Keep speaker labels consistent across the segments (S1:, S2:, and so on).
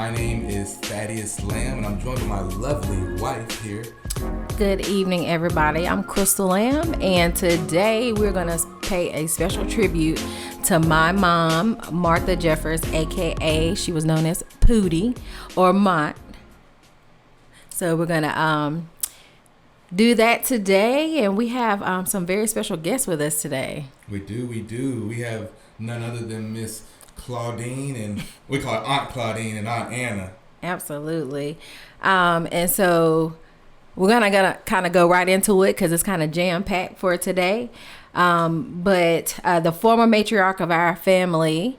S1: My name is Thaddeus Lamb, and I'm joined with my lovely wife here.
S2: Good evening, everybody. I'm Crystal Lamb, and today we're going to pay a special tribute to my mom, Martha Jeffers A.K.A. She was known as Poodie or Mont. So we're going to do that today, and we have some very special guests with us today.
S1: We do. We have none other than Miss Claudine, and we call it Aunt Claudine and Aunt Anna.
S2: Absolutely. And so we're gonna kind of go right into it because it's kind of jam-packed for today. But the former matriarch of our family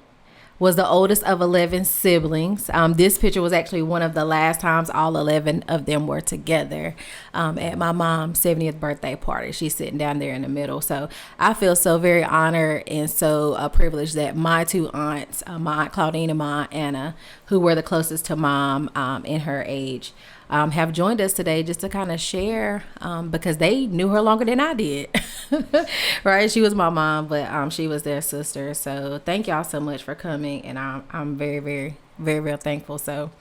S2: was the oldest of 11 siblings. This picture was actually one of the last times all 11 of them were together at my mom's 70th birthday party. She's sitting down there in the middle. So I feel so very honored and so privileged that my two aunts, my Aunt Claudine and my Aunt Anna, who were the closest to mom in her age, have joined us today just to kind of share because they knew her longer than I did. Right? She was my mom, but she was their sister. So thank y'all so much for coming, and I'm very, very, very, very thankful. So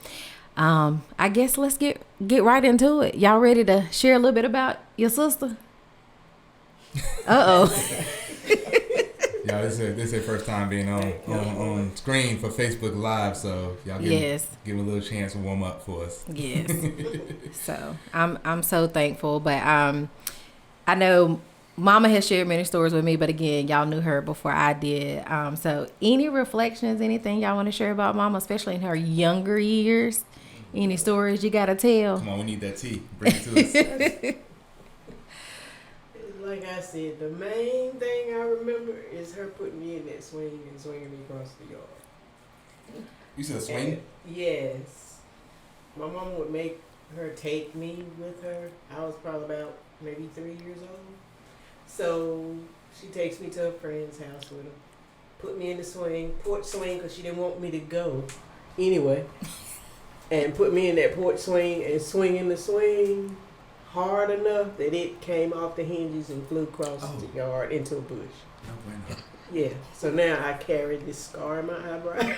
S2: I guess let's get right into it. Y'all ready to share a little bit about your sister?
S1: Y'all, this is their first time being on screen for Facebook Live, so y'all give them a little chance to warm up for us.
S2: Yes. So I'm so thankful, but I know Mama has shared many stories with me, but again, y'all knew her before I did. So any reflections, anything y'all want to share about Mama, especially in her younger years? Any stories you gotta tell?
S1: Come on, we need that tea. Bring it to us.
S3: Like I said, the main thing I remember is her putting me in that swing and swinging me across the yard.
S1: You said swing?
S3: Yes. My mom would make her take me with her. I was probably about maybe 3 years old. So she takes me to a friend's house with her, put me in the swing, porch swing, because she didn't want me to go anyway, and put me in that porch swing and swing in the swing hard enough that it came off the hinges and flew across the yard into a bush.
S1: No bueno.
S3: Yeah, so now I carry this scar in my eyebrow.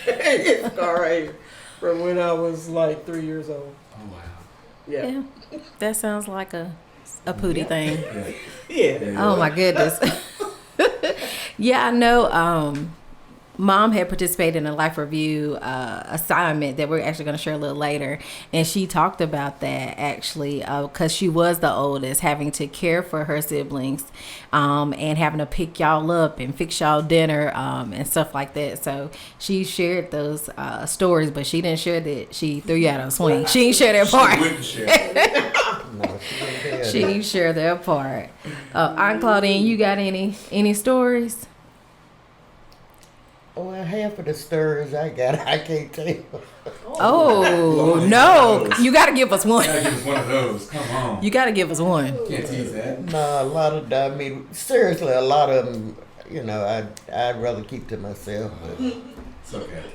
S3: This scar right here from when I was like 3 years old.
S1: Oh, wow.
S3: Yeah.
S2: That sounds like a Poodie thing.
S3: Yeah.
S2: Oh my goodness. Yeah, I know. Mom had participated in a life review assignment that we're actually going to share a little later, and she talked about that actually because she was the oldest, having to care for her siblings and having to pick y'all up and fix y'all dinner and stuff like that. So she shared those stories, but she didn't share that she threw you out on a swing. She didn't share that part. She didn't share that part. Aunt Claudine, you got any stories?
S4: Well, half of the stories I got, I can't tell you.
S2: Oh, no. You got to give us one.
S1: You got to give us one of those. Come on.
S2: You got to give us one.
S1: Can't tease that.
S4: No, a lot of them, I mean, seriously, a lot of them, you know, I'd rather keep to myself. But
S1: it's okay.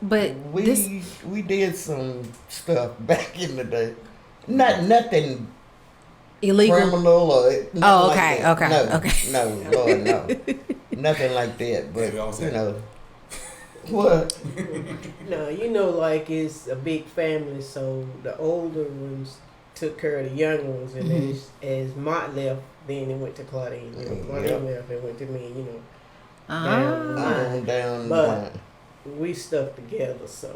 S2: But
S4: we did some stuff back in the day. Nothing
S2: illegal?
S4: criminal or
S2: okay,
S4: like that.
S2: okay.
S4: No, Lord, no. Nothing like that, but, you know. What?
S3: No, you know, like it's a big family, so the older ones took care of the young ones, and as Mott left, then it went to Claudine. You know, Claudine left and went to me. You know, down the line. We stuck together, so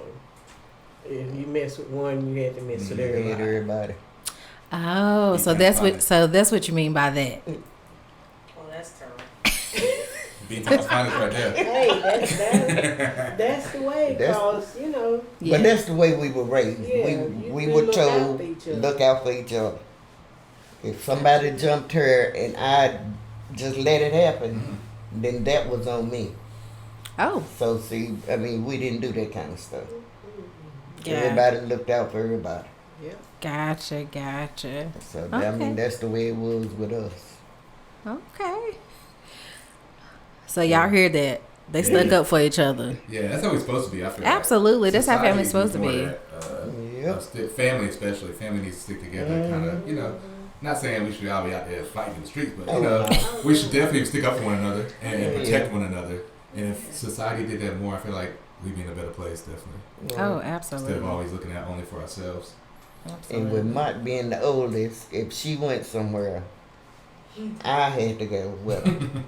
S3: if you mess with one, you had to mess with everybody.
S2: Oh, so that's what you mean by that.
S3: Well, that's terrible.
S1: Being honest right there.
S3: Hey, that's the way, cause you know.
S4: But that's the way we were raised.
S3: Yeah,
S4: we were told look out for each other. If somebody jumped her and I just let it happen, then that was on me.
S2: Oh.
S4: So see, I mean, we didn't do that kind of stuff.
S2: Yeah.
S4: Everybody looked out for everybody.
S3: Yeah.
S2: Gotcha.
S4: So
S2: Okay.
S4: I mean, that's the way it was with us.
S2: Okay. So y'all hear that? They stuck up for each other.
S1: Yeah, that's how we're supposed to be. I feel
S2: absolutely.
S1: Like.
S2: That's how family's supposed to be.
S1: Family, especially. Family needs to stick together. Kind of, you know. Not saying we should all be out there fighting in the streets, but you know, we should definitely stick up for one another and protect one another. And if society did that more, I feel like we'd be in a better place, definitely.
S2: Oh, absolutely.
S1: Instead of always looking at only for ourselves.
S2: Absolutely.
S4: And with Mott being the oldest, if she went somewhere, I had to go with her.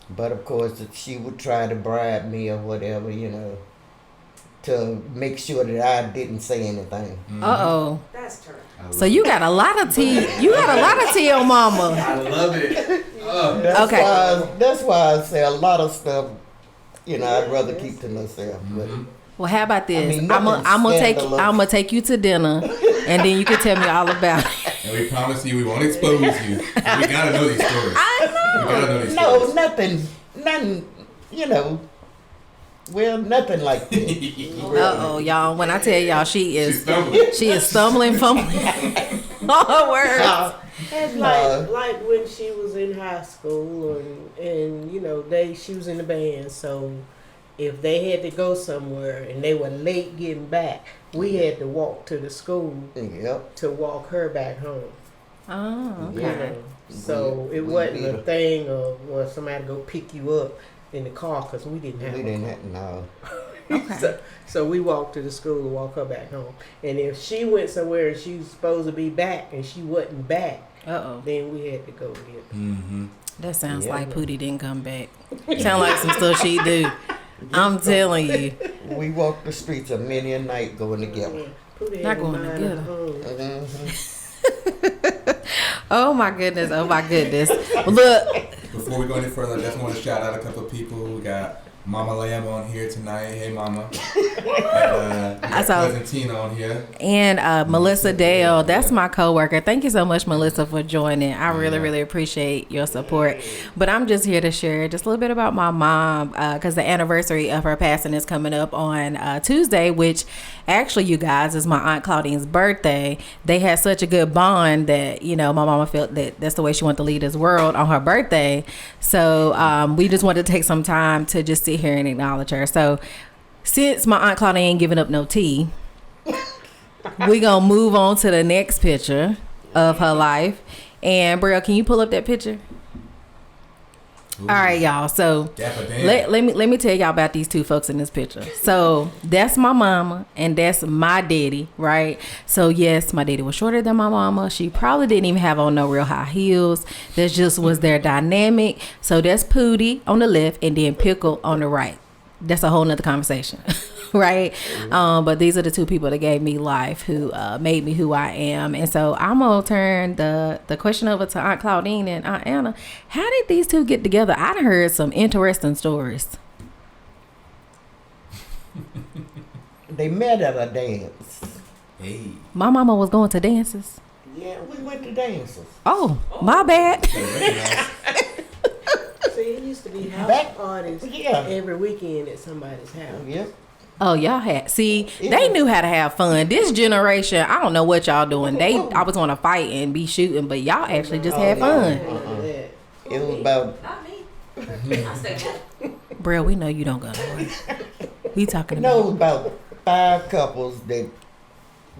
S4: But of course, she would try to bribe me or whatever, to make sure that I didn't say anything.
S2: Uh-oh.
S3: That's true.
S2: So you got a lot of tea. You got a lot of tea on mama.
S1: I love it.
S4: That's why I say a lot of stuff, I'd rather keep to myself. But
S2: Well, how about this?
S4: I mean,
S2: I'm gonna take you to dinner, and then you can tell me all about it.
S1: And we promise you we won't expose you. We gotta know these stories.
S2: I know.
S1: We gotta know these
S4: no,
S1: stories.
S4: nothing, nothing like that.
S2: Uh-oh, y'all. When I tell y'all
S1: She's stumbling.
S2: she is stumbling, fumbling all her words.
S3: It's like when she was in high school, and she was in the band, so if they had to go somewhere and they were late getting back, we had to walk to the school to walk her back home.
S2: Oh, okay.
S3: So it wasn't a thing of somebody go pick you up in the car because we didn't have
S4: no.
S2: Okay.
S3: So we walked to the school to walk her back home. And if she went somewhere and she was supposed to be back and she wasn't back, then we had to go get her.
S1: Mm-hmm.
S2: That sounds like Poodie didn't come back. Sound like some stuff she do. I'm telling you.
S4: We walked the streets a many a night going together.
S2: Not going together.
S4: Mm-hmm.
S2: Oh my goodness. Oh my goodness. Look.
S1: Before we go any further, I just want to shout out a couple of people. We got Mama Lamb on here tonight. Hey, Mama. And cousin Tina on here.
S2: And Melissa Dale, that's my coworker. Thank you so much, Melissa, for joining. I really, really appreciate your support. But I'm just here to share just a little bit about my mom because the anniversary of her passing is coming up on Tuesday, which actually, you guys, is my Aunt Claudine's birthday. They had such a good bond that, my mama felt that that's the way she wanted to lead this world on her birthday. So we just wanted to take some time to just sit here and acknowledge her. So since my Aunt Claudine ain't giving up no tea, we gonna move on to the next picture of her life. And Brielle, can you pull up that picture? Ooh. All right, y'all. So let me tell y'all about these two folks in this picture. So that's my mama and that's my daddy, right? So yes, my daddy was shorter than my mama. She probably didn't even have on no real high heels. That just was their dynamic. So that's Poodie on the left and then Pickle on the right. That's a whole nother conversation, right? But these are the two people that gave me life, who made me who I am. And so I'm going to turn the question over to Aunt Claudine and Aunt Anna. How did these two get together? I done heard some interesting stories.
S4: They met at a dance.
S1: Hey.
S2: My mama was going to dances.
S4: Yeah, we went to dances.
S2: Oh. My bad.
S3: See, it used to be house parties every weekend at somebody's house.
S4: Yep.
S2: Oh, y'all had. See, they knew how to have fun. This generation, I don't know what y'all doing. They always want to fight and be shooting, but y'all actually just had fun.
S4: It was about...
S5: Not me. I stay home.
S2: Brielle, we know you don't go nowhere. We talking about...
S4: No, it was about 5 couples that...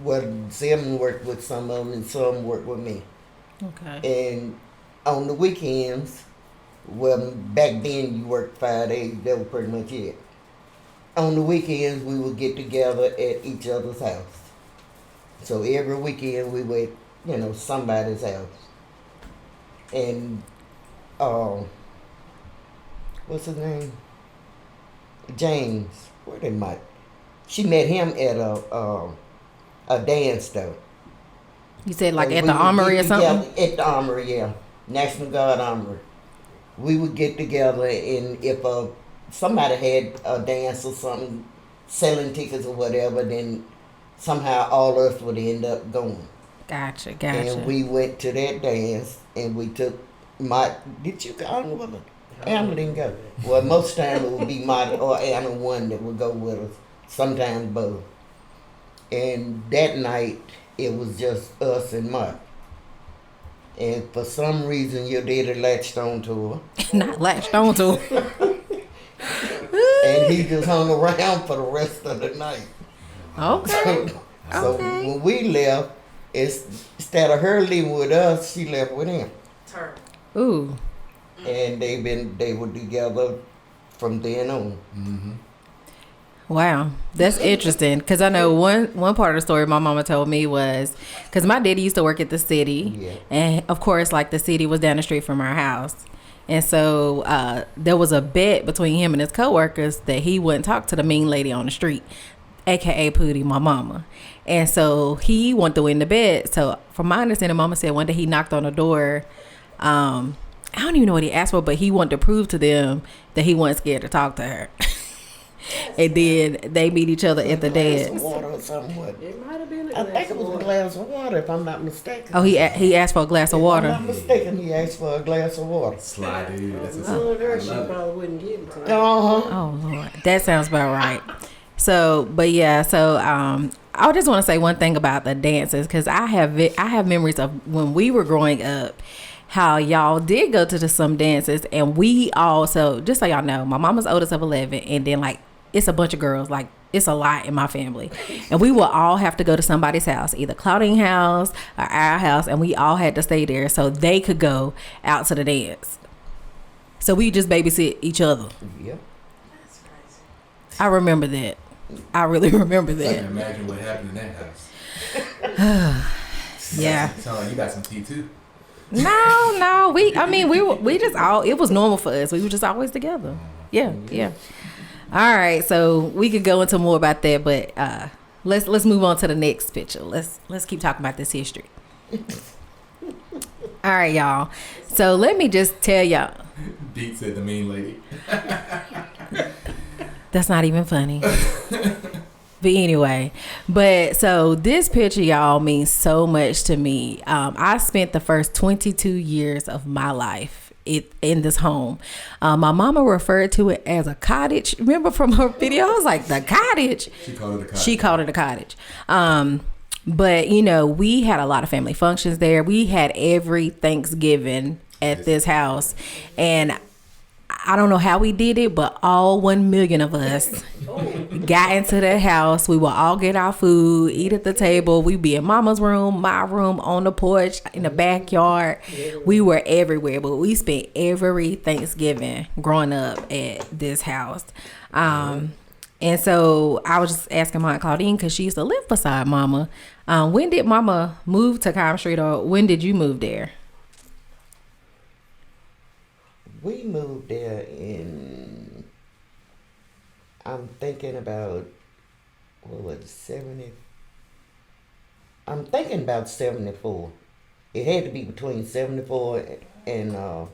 S4: Well, some worked with some of them and some worked with me.
S2: Okay.
S4: And on the weekends... Well, back then you worked 5 days. That was pretty much it. On the weekends, we would get together at each other's house. So every weekend we were at, somebody's house. And, what's his name? James. Where did she met him at a dance though.
S2: You said like at the Armory or something?
S4: At the Armory, yeah. National Guard Armory. We would get together, and if somebody had a dance or something, selling tickets or whatever, then somehow all of us would end up going.
S2: Gotcha.
S4: And we went to that dance, and we took did you go on with it? Anna didn't go. Well, most times it would be my or Anna one that would go with us, sometimes both. And that night, it was just us and Mark. And for some reason, your daddy latched on to her.
S2: Not latched on to her.
S4: And he just hung around for the rest of the night.
S2: Okay.
S4: So when we left, instead of her leaving with us, she left with him.
S5: Turn.
S2: Ooh.
S4: And they were together from then on.
S1: Mm-hmm.
S2: Wow, that's interesting. Because I know one part of the story my mama told me was because my daddy used to work at the city,
S4: Yeah.
S2: and of course, like the city was down the street from our house, and so there was a bet between him and his coworkers that he wouldn't talk to the mean lady on the street, A.K.A Poodie, my mama, and so he wanted to win the bet. So from my understanding, mama said one day he knocked on the door. I don't even know what he asked for, but he wanted to prove to them that he wasn't scared to talk to her. And then they meet each other at the
S4: Glass of
S2: dance.
S4: water or something.
S3: It might have been a
S4: I
S3: glass
S4: think it
S3: of
S4: was a
S3: water.
S4: glass of water, if I'm not mistaken.
S2: Oh, he asked for a glass of
S4: If I'm
S2: water.
S4: not mistaken, he asked for a glass of water.
S1: Sly dude. That's a
S3: Telling her
S1: I
S3: she
S1: love it.
S3: probably wouldn't give it to her.
S4: Uh-huh.
S2: Oh Lord, that sounds about right. So, but yeah, so I just want to say one thing about the dances because I have memories of when we were growing up. How y'all did go to some dances, and we all, so just so y'all know, my mama's oldest of 11, and then like it's a bunch of girls, like it's a lot in my family, and we will all have to go to somebody's house, either Claudine house or our house, and we all had to stay there so they could go out to the dance. So we just babysit each other.
S4: Yep.
S5: That's crazy.
S2: I remember that. I really remember
S1: I can
S2: that.
S1: imagine what happened in that house.
S2: Yeah.
S1: Sound like you got some tea too.
S2: No, we just all, it was normal for us. We were just always together. Yeah. All right, so we could go into more about that, but let's move on to the next picture. Let's keep talking about this history. All right, y'all. So let me just tell y'all.
S1: Beat said the mean lady.
S2: That's not even funny. But anyway, so this picture, y'all, means so much to me. I spent the first 22 years of my life in this home. My mama referred to it as a cottage. Remember from her video? I was like, the cottage?
S1: She called it a cottage.
S2: She called it a cottage. But, you know, we had a lot of family functions there. We had every Thanksgiving at this house. And I don't know how we did it, but all 1 million of us got into the house. We would all get our food, eat at the table. We'd be in mama's room, my room, on the porch, in the backyard. We were everywhere, but we spent every Thanksgiving growing up at this house. And so I was just asking my Aunt Claudine, because she used to live beside mama. When did mama move to Cobb Street, or when did you move there?
S4: We moved there in, I'm thinking about, what was it, 70? I'm thinking about 74. It had to be between 74 and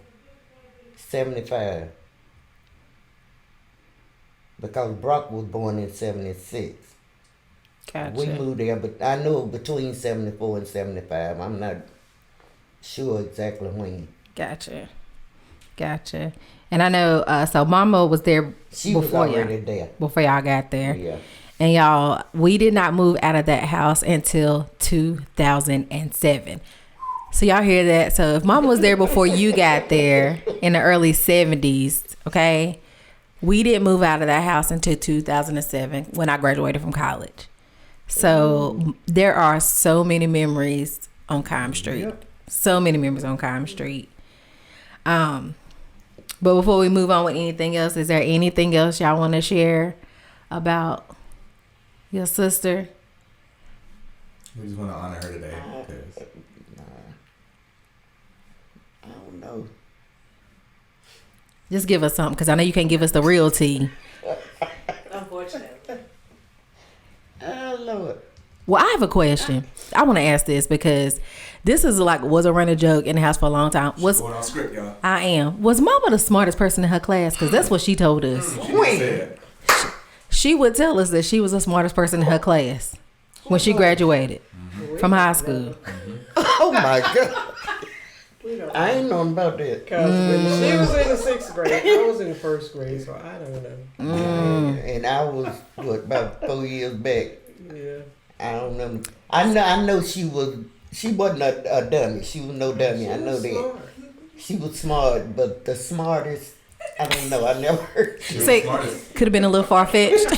S4: 75. Because Brock was born in 76.
S2: Gotcha.
S4: We moved there, but I know between 74 and 75. I'm not sure exactly when.
S2: Gotcha. And I know, so mama was there
S4: She was
S2: before
S4: already there.
S2: before y'all got there.
S4: Yeah.
S2: And y'all, we did not move out of that house until 2007. So y'all hear that? So if mama was there before you got there in the early 70s, okay, we didn't move out of that house until 2007 when I graduated from college. So there are so many memories on Cobb Street.
S4: Yep.
S2: So many memories on Cobb Street. But before we move on with anything else, is there anything else y'all want to share about your sister?
S1: We just want to honor her today. 'Cause
S4: I don't know.
S2: Just give us something, because I know you can't give us the real tea.
S5: Unfortunately.
S4: Oh, Lord.
S2: Well, I have a question. I want to ask this because this is was a running joke in the house for a long time.
S1: she's going on script, y'all.
S2: I am. Was mama the smartest person in her class? Because that's what she told us.
S1: She just said.
S2: She would tell us that she was the smartest person in her class when she graduated from high school.
S4: Oh, my God.
S3: We don't
S4: I ain't known about that.
S3: Because when she was in the 6th grade, I was in the 1st grade, so I don't know.
S4: And I was, about 4 years back.
S3: Yeah.
S4: I don't know. I know she wasn't a dummy. She was no dummy. I know that.
S3: Smart.
S4: She was smart, but the smartest, I don't know. I never heard.
S1: She was
S2: Say,
S1: the smartest.
S2: could have been a little far-fetched.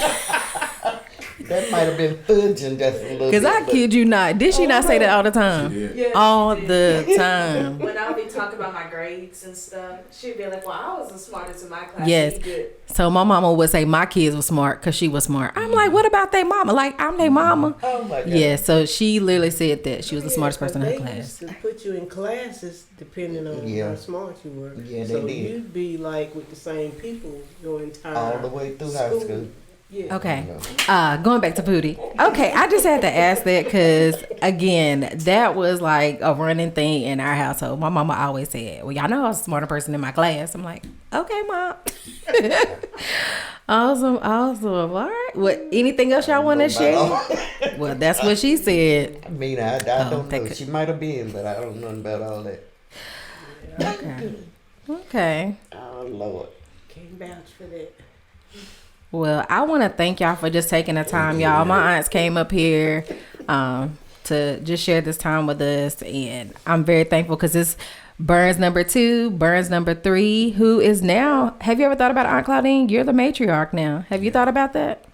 S4: That might have been fudging just a little
S2: Because
S4: bit.
S2: I kid you not. Did she not say that all the time?
S1: She did.
S3: Yeah.
S2: All the time.
S5: When I'll be talking talk about my grades and stuff, she'd be like, "Well, I was the smartest in my class."
S2: Yes.
S5: You did.
S2: So my mama would say my kids were smart because she was smart. I'm like, what about their mama? Like, I'm their mama.
S4: Oh my God.
S2: Yeah, so she literally said that she was the smartest person in her
S3: They
S2: class.
S3: used to put you in classes depending on
S4: Yeah.
S3: how smart you were.
S4: Yeah, they
S3: so
S4: did.
S3: you'd be like with the same people your entire
S4: All the way through high school.
S3: Yeah.
S2: Okay. Going back to Poodie. Okay, I just had to ask that because, again, that was like a running thing in our household. My mama always said, well, y'all know I was the smarter person in my class. I'm like, okay, Mom. Awesome. All right. What? Anything else y'all want to share? Well, that's what she said.
S4: I mean, I don't know.
S2: could-
S4: She might have been, but I don't know about all that.
S2: Okay.
S4: Oh, Lord.
S3: Can't vouch for that.
S2: Well, I want to thank y'all for just taking the time, y'all. My aunts came up here to just share this time with us, and I'm very thankful because it's Burns number 2, Burns number 3, who is now. Have you ever thought about Aunt Claudine? You're the matriarch now. Have you thought about that?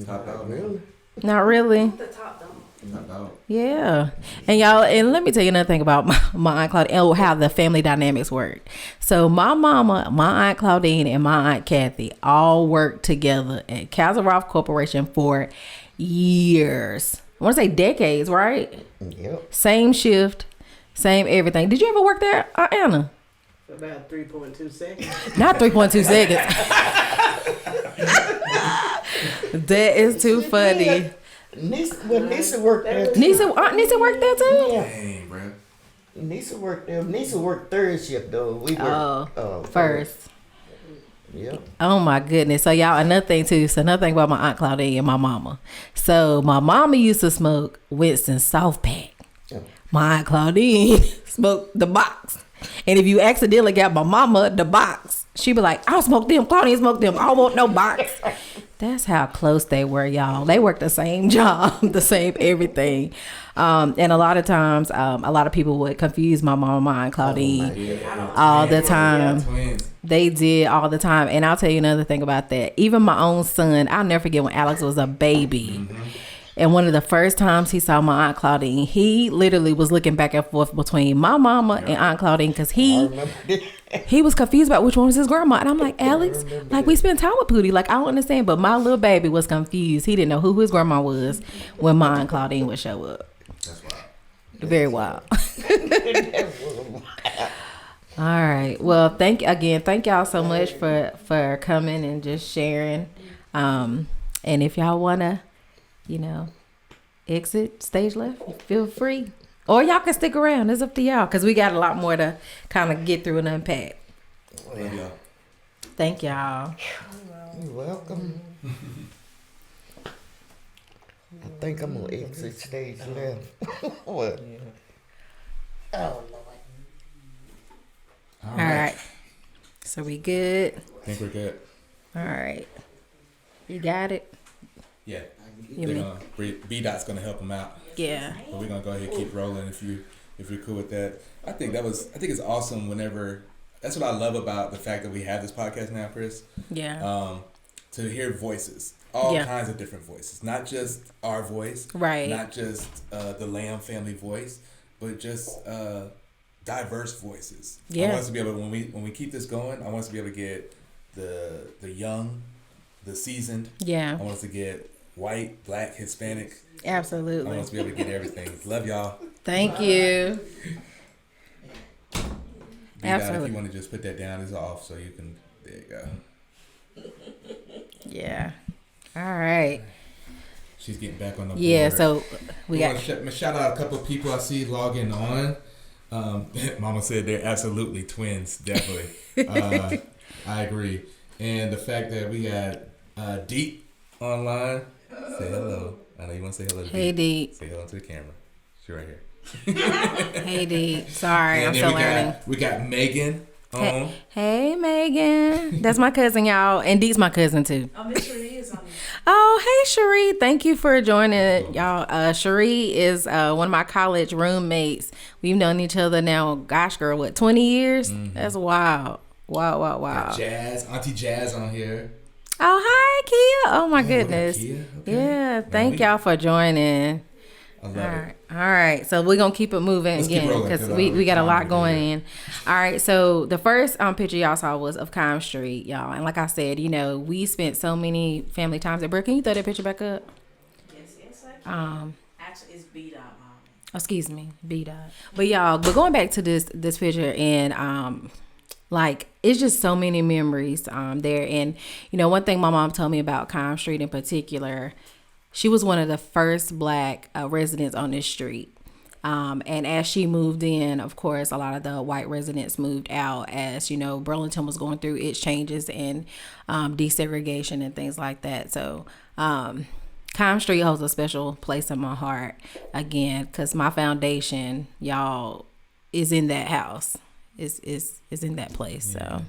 S1: Top out,
S4: Really?
S2: Not really.
S5: The top though.
S1: Top out.
S2: Yeah. And y'all, and let me tell you another thing about my Aunt Claudine and how the family dynamics work. So my mama, my Aunt Claudine, and my Aunt Kathy all worked together at Kazaroff Corporation for years. I want to say decades, right?
S4: Yep.
S2: Same shift, same everything. Did you ever work there, Aunt Anna?
S3: For about 3.2 seconds.
S2: Not 3.2 seconds. That is too funny.
S4: Nisa worked there.
S2: Aunt Nisa worked there too?
S4: Yeah.
S1: Dang, bro.
S4: Nisa worked there. Nisa worked third shift though. We worked
S2: First.
S4: Yep.
S2: Oh my goodness. So y'all, another thing too. So another thing about my Aunt Claudine and my mama. So my mama used to smoke Winston soft pack.
S4: Yep.
S2: My Aunt Claudine smoked the box. And if you accidentally got my mama the box, she'd be like, I'll smoke them. Claudine smoked them. I don't want no box. That's how close they were, y'all. They worked the same job, the same everything. And a lot of times, a lot of people would confuse my mama and my Aunt Claudine all the time.
S1: Twins.
S2: They did all the time. And I'll tell you another thing about that. Even my own son, I'll never forget when Alex was a baby. And one of the first times he saw my Aunt Claudine, he literally was looking back and forth between my mama and Aunt Claudine because he was confused about which one was his grandma. And I'm like, Alex, like we spent time with Poodie. Like, I don't understand. But my little baby was confused. He didn't know who his grandma was when my Aunt Claudine would show up.
S1: That's wild.
S2: Very wild. All right. Well, thank y'all so much for coming and just sharing. And if y'all wanna, exit stage left, feel free. Or y'all can stick around. It's up to y'all because we got a lot more to kind of get through and unpack.
S1: Love y'all.
S2: Thank y'all.
S4: You're welcome. I think I'm gonna exit stage left. What?
S5: Oh Lord.
S2: All right. So we good?
S1: I think we're good.
S2: All right. You got it?
S1: Yeah.
S2: You
S1: They're
S2: mean?
S1: gonna B-Dot's gonna help them out.
S2: Yeah.
S1: But we're gonna go ahead and keep rolling if you're cool with that. I think it's awesome whenever that's what I love about the fact that we have this podcast now, Chris.
S2: Yeah.
S1: To hear voices. All
S2: Yeah.
S1: kinds of different voices. Not just our voice.
S2: Right.
S1: Not just the Lamb family voice, but just diverse voices.
S2: Yeah.
S1: I want us to be able when we keep this going, I want us to be able to get the young, the seasoned.
S2: Yeah.
S1: I want us to get white, black, Hispanic. I
S2: Absolutely.
S1: want us to be able to get everything. Love y'all.
S2: Thank you.
S1: B-Dot,
S2: Absolutely.
S1: if you want to just put that down, it's off, so you can. There you go.
S2: Yeah. All right.
S1: She's getting back on the board.
S2: Yeah. So we got.
S1: Want to shout out a couple of people I see logging on. Mama said they're absolutely twins. Definitely. I agree. And the fact that we got Deep online. Say hello. I know you want to say hello to
S2: Hey, Dee.
S1: Say hello to the camera. She's right here.
S2: Hey, Dee. Sorry, I'm
S1: And then
S2: still learning.
S1: we got Megan on.
S2: Hey, Megan. That's my cousin, y'all. And Dee's my cousin, too.
S5: Oh, Miss Renee is on there.
S2: Oh, hey, Cherie. Thank you for joining, y'all. Cherie is one of my college roommates. We've known each other now, gosh, girl, what, 20 years? Mm-hmm. That's wild. Wow.
S1: Got Jazz, Auntie Jazz on here.
S2: Oh, hi, Kia. Oh, my goodness.
S1: Kia? Okay.
S2: Yeah, thank y'all for joining.
S1: I love it.
S2: All right. So we're gonna keep it moving
S1: Let's keep
S2: again
S1: rolling,
S2: because
S1: 'cause
S2: we got a
S1: I'm
S2: lot
S1: ready
S2: going
S1: to hear.
S2: in. All right. So the first picture y'all saw was of Kime Street, y'all, and like I said, we spent so many family times at Brooke. Can you throw that picture back up?
S5: Yes, I can.
S2: Um,
S5: Actually, it's beat out, mom.
S2: excuse me, B dot. But y'all, going back to this picture and like it's just so many memories there. And one thing my mom told me about Kime Street in particular, she was one of the first black residents on this street. And as she moved in, of course, a lot of the white residents moved out as, Burlington was going through its changes and desegregation and things like that. So Kime Street holds a special place in my heart, again, because my foundation, y'all, is in that house, is in that place. So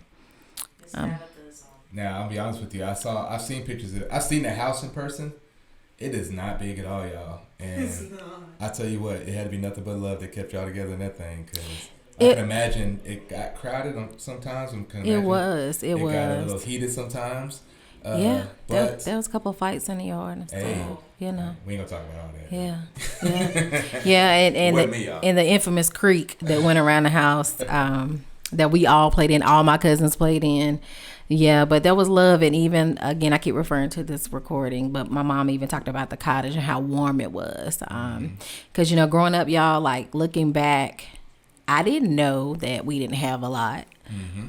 S5: It's not up to the song.
S1: Now I'll be honest with you. I've seen pictures of it. I've seen the house in person. It is not big at all, y'all. And I tell you what, it had to be nothing but love that kept y'all together in that thing. Because I can imagine it got crowded sometimes.
S2: it was.
S1: It got a little heated sometimes.
S2: Yeah,
S1: but
S2: there was a couple of fights in the yard and stuff.
S1: Hey,
S2: We ain't gonna
S1: talk about all that.
S2: Yeah, and
S1: With me, y'all.
S2: the infamous creek that went around the house that we all played in. All my cousins played in. Yeah, but there was love, and even again, I keep referring to this recording, but my mom even talked about the cottage and how warm it was. Because growing up, y'all, like looking back, I didn't know that we didn't have a lot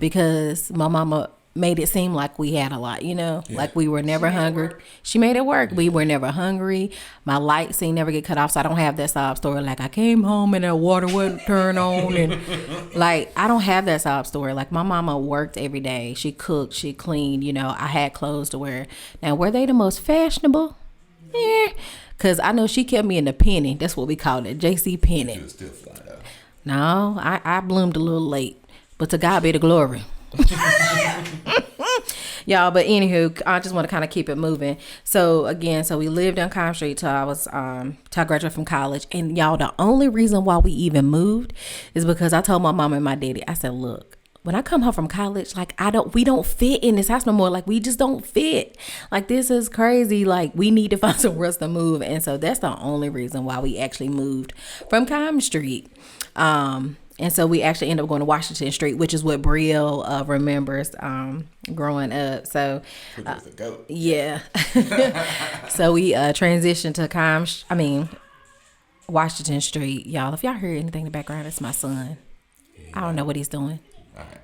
S2: because my mama made it seem like we had a lot, like we were never hungry. She made it work. We were never hungry. My lights ain't never get cut off, so I don't have that sob story like I came home and the water wouldn't turn on, and like I don't have that sob story. Like my mama worked every day. She cooked, she cleaned, I had clothes to wear. Now, were they the most fashionable? Yeah, because I know she kept me in the penny. That's what we called it, JC Penny.
S1: It was still fly though.
S2: No, I bloomed a little late, but to God be the glory. Y'all, but anywho, I just want to kind of keep it moving. So again, we lived on Kime Street till I graduated from college. And y'all, the only reason why we even moved is because I told my mom and my daddy, I said, look, when I come home from college, like we don't fit in this house no more. Like we just don't fit. Like this is crazy. Like we need to find somewhere else to move. And so that's the only reason why we actually moved from Kime Street. And so we actually ended up going to Washington Street, which is what Brielle remembers growing up. So, yeah. So we transitioned to Washington Street. Y'all, if y'all hear anything in the background, it's my son. Yeah. I don't know what he's doing.
S1: All right.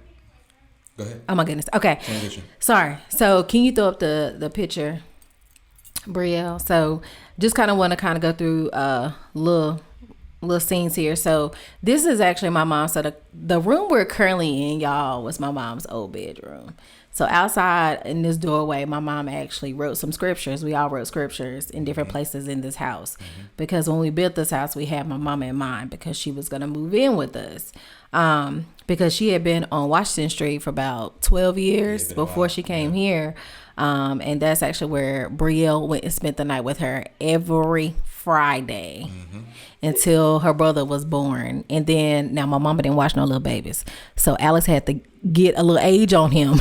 S1: Go ahead.
S2: Oh, my goodness. Okay.
S1: Transition.
S2: Sorry. So can you throw up the picture, Brielle? So just kind of want to go through little scenes here. So this is actually my mom. So the room we're currently in, y'all, was my mom's old bedroom. So outside in this doorway, my mom actually wrote some scriptures. We all wrote scriptures in different places in this house because when we built this house, we had my mama in mind because she was going to move in with us. Because she had been on Washington Street for about 12 years before she came here. And that's actually where Brielle went and spent the night with her every Friday until her brother was born. And then, now my mama didn't watch no little babies. So Alex had to get a little age on him.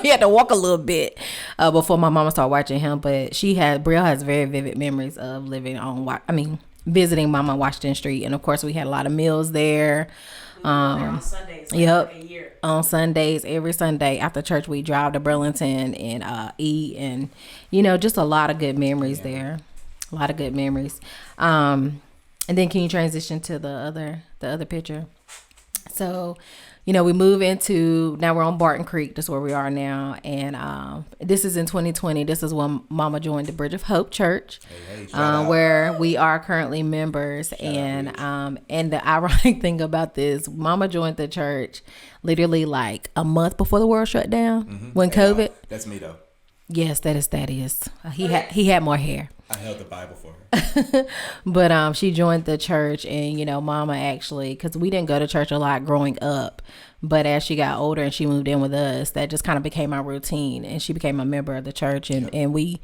S2: He had to walk a little bit before my mama started watching him. But Brielle has very vivid memories of living visiting mama on Washington Street. And of course, we had a lot of meals there.
S5: On Sundays.
S2: Yep.
S5: Like a year.
S2: On Sundays, every Sunday after church, we drive to Burlington and eat, and just a lot of good memories there. A lot of good memories. And then can you transition to the other picture? So, we move now we're on Barton Creek. That's where we are now. And this is in 2020. This is when Mama joined the Bridge of Hope Church, where we are currently members. And the ironic thing about this, Mama joined the church literally like a month before the world shut down when COVID.
S1: That's me though.
S2: Yes, that is. He had more hair.
S1: I held the Bible for her.
S2: But she joined the church, and Mama actually, because we didn't go to church a lot growing up, but as she got older and she moved in with us, that just kind of became our routine, and she became a member of the church, and we,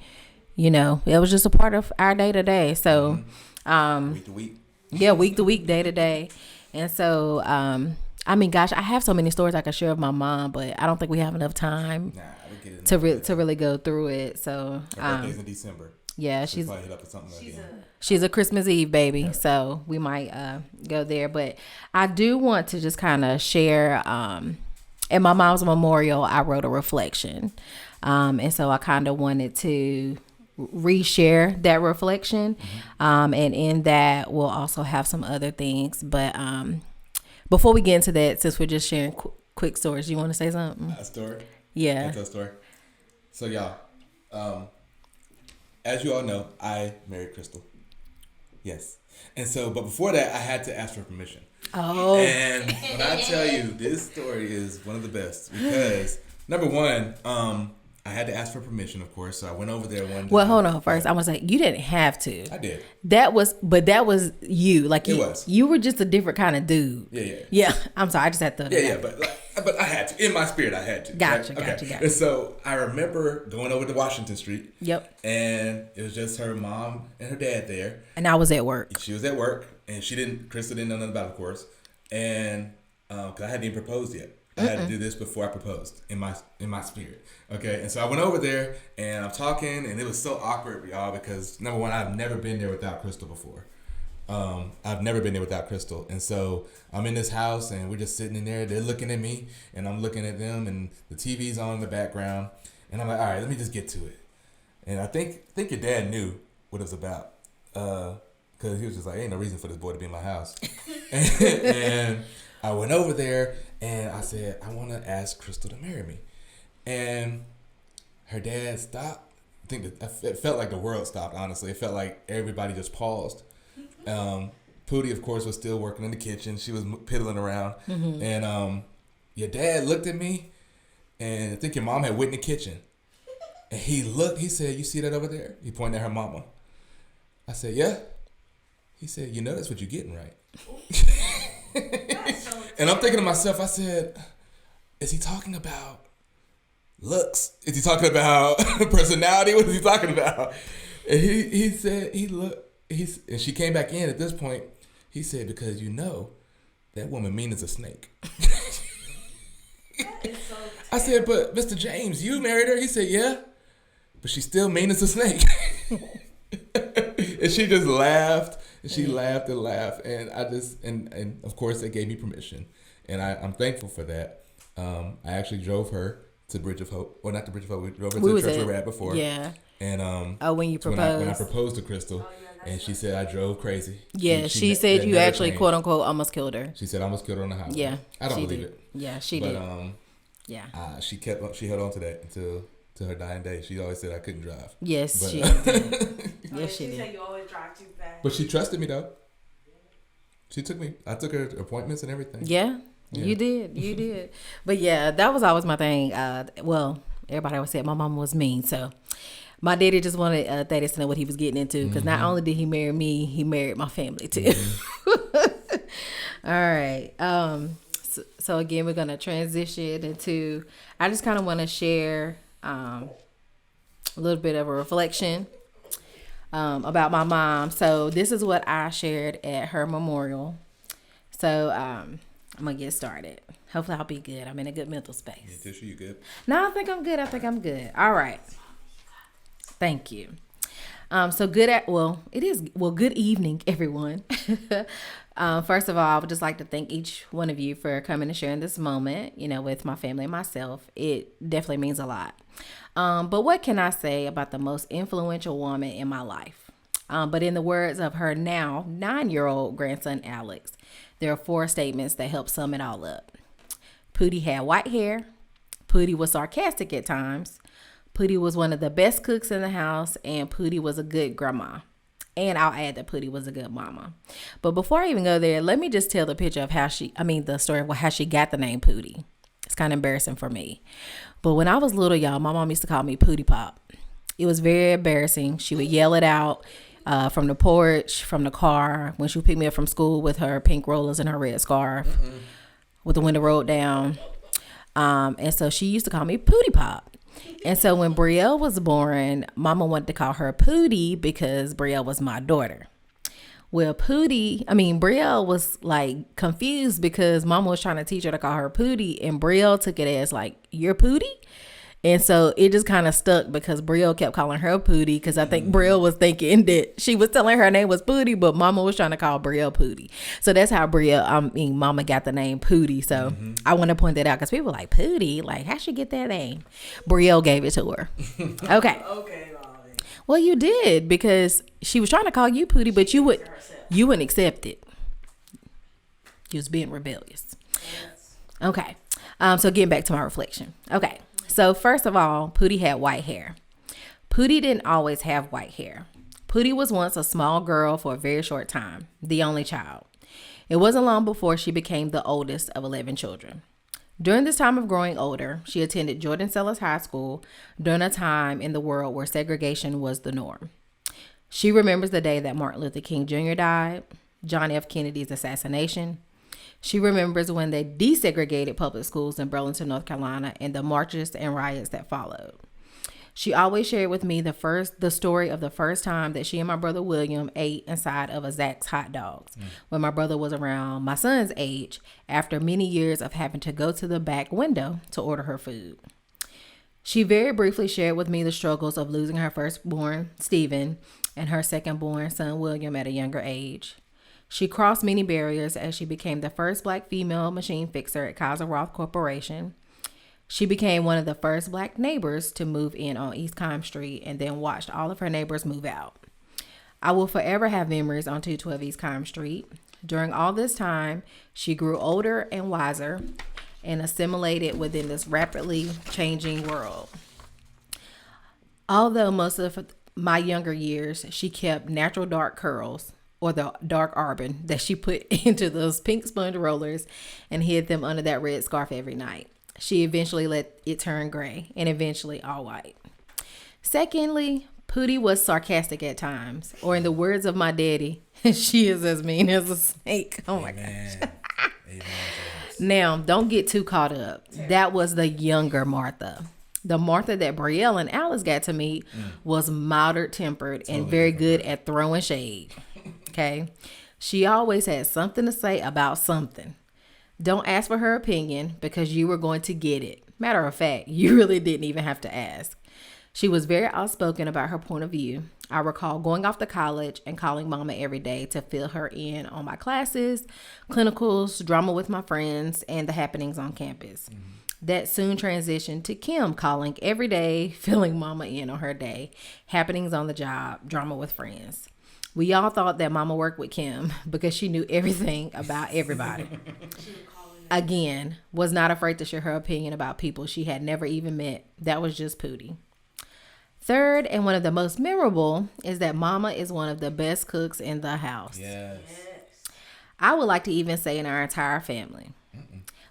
S2: it was just a part of our day to day. So,
S1: week to week.
S2: Yeah, week to week, day to day, and so I mean, gosh, I have so many stories I could share of my mom, but I don't think we have enough time
S1: Nah, we get it.
S2: to really go through it. So,
S1: Her birthday's in December.
S2: yeah,
S1: She'll probably hit up with something again.
S2: she's a Christmas Eve baby, so we might go there. But I do want to just kind of share. At my mom's memorial, I wrote a reflection, and so I kind of wanted to reshare that reflection, and in that we'll also have some other things. But before we get into that, since we're just sharing quick stories, you want to say something?
S1: A story?
S2: Yeah.
S1: That's a story. So y'all, as you all know, I married Crystal. Yes. And so, but before that, I had to ask for permission.
S2: Oh.
S1: And when I tell you, this story is one of the best because, number one, I had to ask for permission, of course. So I went over there one day.
S2: Well, hold on. First, I want to say you didn't have to.
S1: I did.
S2: That was you. Like
S1: It was.
S2: You were just a different kind of dude.
S1: Yeah.
S2: Yeah. I'm sorry. I just had to.
S1: Yeah, but I had to. In my spirit, I had to.
S2: Gotcha,
S1: right?
S2: gotcha.
S1: And so I remember going over to Washington Street.
S2: Yep.
S1: And it was just her mom and her dad there.
S2: And I was at work.
S1: She was at work, and Crystal didn't know nothing about it, of course. And because I hadn't even proposed yet. I had to do this before I proposed in my spirit. Okay, and so I went over there and I'm talking, and it was so awkward, y'all, because number one, I've never been there without Crystal before. I've never been there without Crystal, and so I'm in this house and we're just sitting in there. They're looking at me and I'm looking at them, and the TV's on in the background, and I'm like, all right, let me just get to it. And I think your dad knew what it was about, because he was just like, ain't no reason for this boy to be in my house. And I went over there and I said, I want to ask Crystal to marry me. And her dad stopped. I think it felt like the world stopped, honestly. It felt like everybody just paused. Poodie, of course, was still working in the kitchen. She was piddling around. Mm-hmm. And your dad looked at me, and I think your mom had went in the kitchen. And he looked, he said, you see that over there? He pointed at her mama. I said, yeah. He said, you know that's what you're getting, right? And I'm thinking to myself, I said, is he talking about looks? Is he talking about personality? What is he talking about? And he said, and she came back in at this point. He said, because you know that woman mean as a snake. I said, but Mr. James, you married her? He said, yeah, but she's still mean as a snake. And she just laughed. And she laughed and laughed, and I just and of course they gave me permission, and I'm thankful for that. I actually drove her to Bridge of Hope, or not to Bridge of Hope. We drove her to the church we were at before.
S2: Yeah.
S1: And
S2: when you proposed,
S1: when I proposed to Crystal, and she said I drove crazy.
S2: Yeah, she said you actually changed. Quote unquote almost killed her.
S1: She said I almost killed her on the highway.
S2: Yeah,
S1: I don't believe it.
S2: Yeah, she did.
S1: Yeah. She held on to that until her dying day. She always said I couldn't drive.
S2: Yes,
S1: but,
S2: she did. Yes,
S5: she
S2: did.
S5: said you always drive too fast.
S1: But she trusted me though. She took me. I took her to appointments and everything.
S2: Yeah, you did. But yeah, that was always my thing. Well, everybody always said my mama was mean, so my daddy just wanted Thaddeus to know what he was getting into, because not only did he marry me, he married my family too. Mm-hmm. All right. So again, we're gonna transition into. I just kind of want to share a little bit of a reflection about my mom. So this is what I shared at her memorial. So I'm gonna get started. Hopefully I'll be good. I'm in a good mental space.
S1: Yeah, Tisha, you good?
S2: No, I think I'm good. All right. Thank you. So good evening, everyone. First of all, I would just like to thank each one of you for coming and sharing this moment, with my family and myself. It definitely means a lot. But what can I say about the most influential woman in my life? But in the words of her now 9-year-old grandson, Alex, there are 4 statements that help sum it all up. Poodie had white hair. Poodie was sarcastic at times. Poodie was one of the best cooks in the house, and Poodie was a good grandma. And I'll add that Poodie was a good mama. But before I even go there, let me just tell the picture of the story of how she got the name Poodie. It's kind of embarrassing for me. But when I was little, y'all, my mom used to call me Poodie Pop. It was very embarrassing. She would yell it out from the porch, from the car, when she would pick me up from school with her pink rollers and her red scarf with the window rolled down. And so she used to call me Poodie Pop. And so when Brielle was born, Mama wanted to call her Poodie because Brielle was my daughter. Well, Brielle was like confused because Mama was trying to teach her to call her Poodie, and Brielle took it as like, you're Poodie? And so it just kind of stuck because Brielle kept calling her Poodie because I think Brielle was thinking that she was telling her name was Poodie, but Mama was trying to call Brielle Poodie. So that's how Mama got the name Poodie. So I want to point that out because people were like, Poodie? Like, how'd she get that name? Brielle gave it to her. Okay.
S3: Okay, Molly.
S2: Well, you did because she was trying to call you Poodie, but you wouldn't accept it. You was being rebellious.
S3: Yes.
S2: Okay. So getting back to my reflection. Okay. So first of all, Poodie had white hair. Poodie didn't always have white hair. Poodie was once a small girl for a very short time, the only child. It wasn't long before she became the oldest of 11 children. During this time of growing older, she attended Jordan Sellers High School during a time in the world where segregation was the norm. She remembers the day that Martin Luther King Jr. died, John F. Kennedy's assassination. She remembers when they desegregated public schools in Burlington, North Carolina, and the marches and riots that followed. She always shared with me the story of the first time that she and my brother William ate inside of a Zax's hot dogs when my brother was around my son's age after many years of having to go to the back window to order her food. She very briefly shared with me the struggles of losing her firstborn, Stephen, and her secondborn son, William, at a younger age. She crossed many barriers as she became the first Black female machine fixer at Kaiser Roth Corporation. She became one of the first Black neighbors to move in on East Kime Street and then watched all of her neighbors move out. I will forever have memories on 212 East Kime Street. During all this time, she grew older and wiser and assimilated within this rapidly changing world. Although most of my younger years, she kept natural dark curls, or the dark auburn that she put into those pink sponge rollers and hid them under that red scarf every night. She eventually let it turn gray and eventually all white. Secondly, Poodie was sarcastic at times, or in the words of my daddy, she is as mean as a snake. Oh my gosh. Now, don't get too caught up. That was the younger Martha. The Martha that Brielle and Alice got to meet was milder-tempered and very good at throwing shade. Okay. She always had something to say about something. Don't ask for her opinion because you were going to get it. Matter of fact, you really didn't even have to ask. She was very outspoken about her point of view. I recall going off to college and calling Mama every day to fill her in on my classes, clinicals, drama with my friends, and the happenings on campus. That soon transitioned to Kim calling every day, filling Mama in on her day, happenings on the job, drama with friends. We all thought that Mama worked with Kim because she knew everything about everybody. Again, was not afraid to share her opinion about people she had never even met. That was just Poodie. Third, and one of the most memorable, is that Mama is one of the best cooks in the house.
S1: Yes.
S2: I would like to even say in our entire family.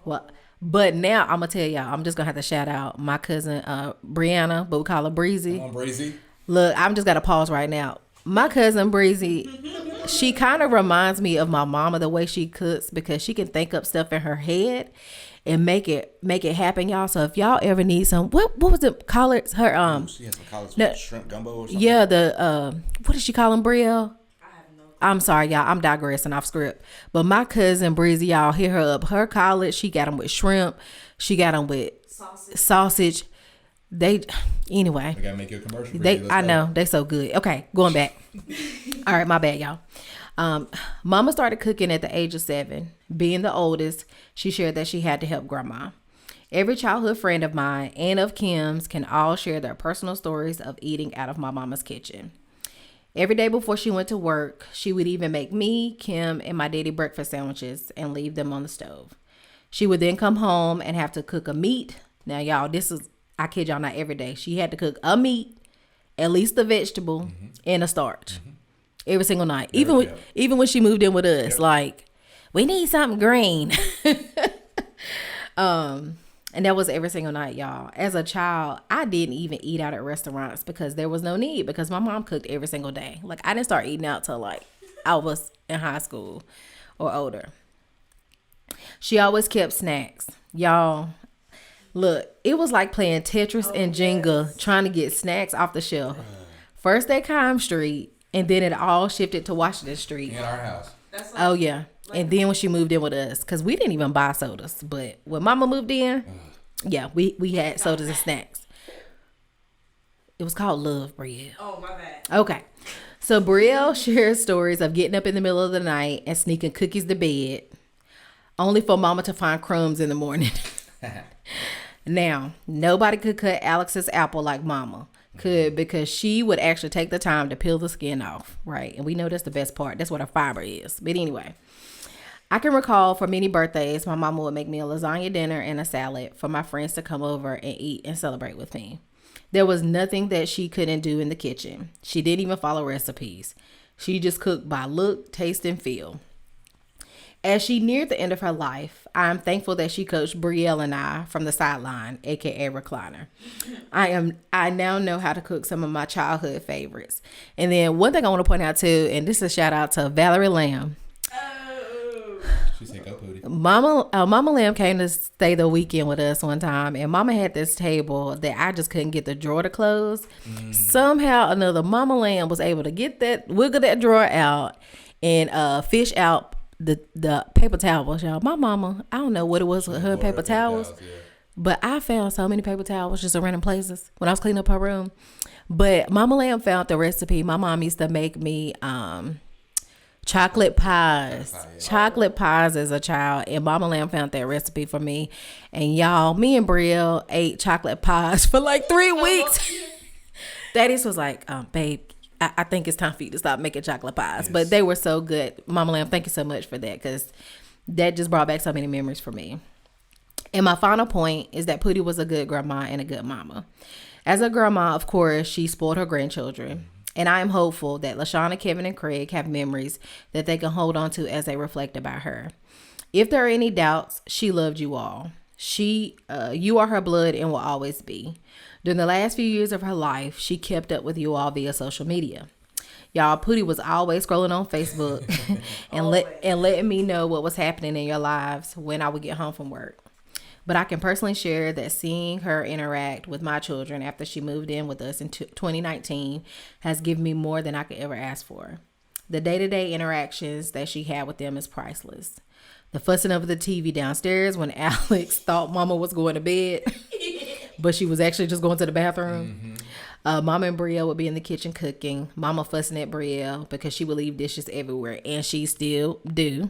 S2: Well, but now I'm going to tell y'all, I'm just going to have to shout out my cousin Brianna, but we call her Breezy.
S1: Come on, Breezy.
S2: Look, I'm just got to pause right now. My cousin Breezy, she kind of reminds me of my mama the way she cooks because she can think up stuff in her head and make it happen, y'all. So if y'all ever need some, what was it? Call it her
S6: She has some college shrimp gumbo or something.
S2: Yeah, what did she call him, Brielle? I'm sorry, y'all. I'm digressing off script. But my cousin Breezy, y'all, hit her up. Her college, she got them with shrimp. She got them with sausage. Anyway.
S1: I gotta make you a commercial.
S2: I know they so good. Okay, going back. All right, my bad, y'all. Mama started cooking at the age of 7. Being the oldest, she shared that she had to help Grandma. Every childhood friend of mine and of Kim's can all share their personal stories of eating out of my mama's kitchen. Every day before she went to work, she would even make me, Kim, and my daddy breakfast sandwiches and leave them on the stove. She would then come home and have to cook a meat. Now, y'all, I kid y'all not, every day. She had to cook a meat, at least a vegetable, and a starch. Every single night. Even when she moved in with us, like, we need something green. And that was every single night, y'all. As a child, I didn't even eat out at restaurants because there was no need because my mom cooked every single day. Like, I didn't start eating out till like I was in high school or older. She always kept snacks. Y'all, look, it was like playing Tetris and Jenga trying to get snacks off the shelf. First at Kime Street, And then it all shifted to Washington Street.
S1: In our house.
S5: That's like,
S2: Oh, yeah. And then when she moved in with us, because we didn't even buy sodas. But when Mama moved in, yeah, we had sodas and snacks. It was called Love Bread.
S5: oh my bad.
S2: Okay. So Brielle shares stories of getting up in the middle of the night and sneaking cookies to bed, only for Mama to find crumbs in the morning. Now, nobody could cut Alex's apple like Mama could, because she would actually take the time to peel the skin off, right? And we know that's the best part. That's what her fiber is. But anyway, I can recall for many birthdays, my mama would make me a lasagna dinner and a salad for my friends to come over and eat and celebrate with me. There was nothing that she couldn't do in the kitchen. She didn't even follow recipes. She just cooked by look, taste, and feel. As she neared the end of her life, I'm thankful that she coached Brielle and I from the sideline, aka recliner. I now know how to cook some of my childhood favorites. And then one thing I want to point out too, and this is a shout out to Valerie Lamb.
S1: She said, "Go Poodie."
S2: Mama Lamb came to stay the weekend with us one time, and Mama had this table that I just couldn't get the drawer to close. Somehow or another, Mama Lamb was able to wiggle that drawer out and fish out the paper towels, y'all. My mama, I don't know what it was with her paper towels, but I found so many paper towels just in random places when I was cleaning up her room. But Mama Lamb found the recipe. My mom used to make me chocolate pies. Chocolate pies as a child, and Mama Lamb found that recipe for me. And y'all, me and Brielle ate chocolate pies for like 3 weeks. Daddy was like, babe, I think it's time for you to stop making chocolate pies. Yes. But they were so good. Mama Lamb, thank you so much for that, because that just brought back so many memories for me. And my final point is that Poodie was a good grandma and a good mama. As a grandma, of course, she spoiled her grandchildren. And I am hopeful that LaShawna, Kevin, and Craig have memories that they can hold on to as they reflect about her. If there are any doubts, she loved you all. You are her blood and will always be. During the last few years of her life, she kept up with you all via social media. Y'all, Poodie was always scrolling on Facebook and letting me know what was happening in your lives when I would get home from work. But I can personally share that seeing her interact with my children after she moved in with us in 2019 has given me more than I could ever ask for. The day-to-day interactions that she had with them is priceless. The fussing over the TV downstairs when Alex thought Mama was going to bed, but she was actually just going to the bathroom. Mama and Brielle would be in the kitchen cooking. Mama fussing at Brielle because she would leave dishes everywhere, and she still do.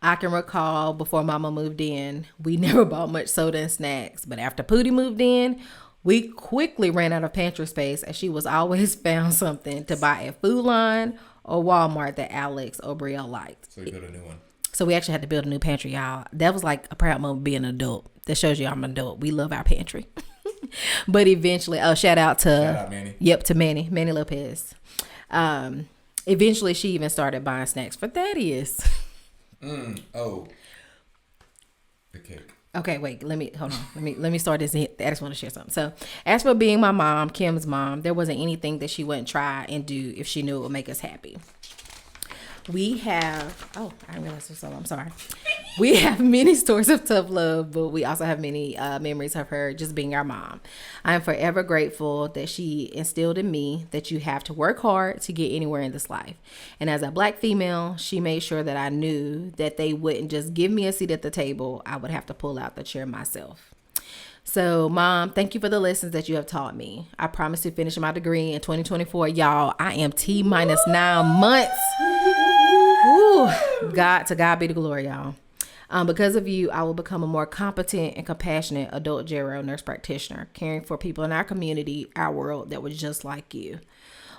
S2: I can recall before Mama moved in, we never bought much soda and snacks. But after Poodie moved in, we quickly ran out of pantry space, as she was always found something to buy at Food Line or Walmart that Alex or Brielle liked.
S1: So we built a new one.
S2: So we actually had to build a new pantry, y'all. That was like a proud moment being an adult. That shows you I'm an adult. We love our pantry. But eventually, shout out Manny. Yep, to Manny Lopez. Eventually, she even started buying snacks for Thaddeus.
S1: The cake.
S2: Okay, wait, hold on. Let me start this. I just want to share something. So, as for being my mom, Kim's mom, there wasn't anything that she wouldn't try and do if she knew it would make us happy. We have, I didn't realize this, so I'm sorry. We have many stories of tough love, but we also have many memories of her just being our mom. I am forever grateful that she instilled in me that you have to work hard to get anywhere in this life. And as a Black female, she made sure that I knew that they wouldn't just give me a seat at the table. I would have to pull out the chair myself. So, Mom, thank you for the lessons that you have taught me. I promise to finish my degree in 2024. Y'all, I am T-minus 9 months. Woo. To God be the glory, y'all. Because of you, I will become a more competent and compassionate adult gero nurse practitioner, caring for people in our community, our world, that were just like you.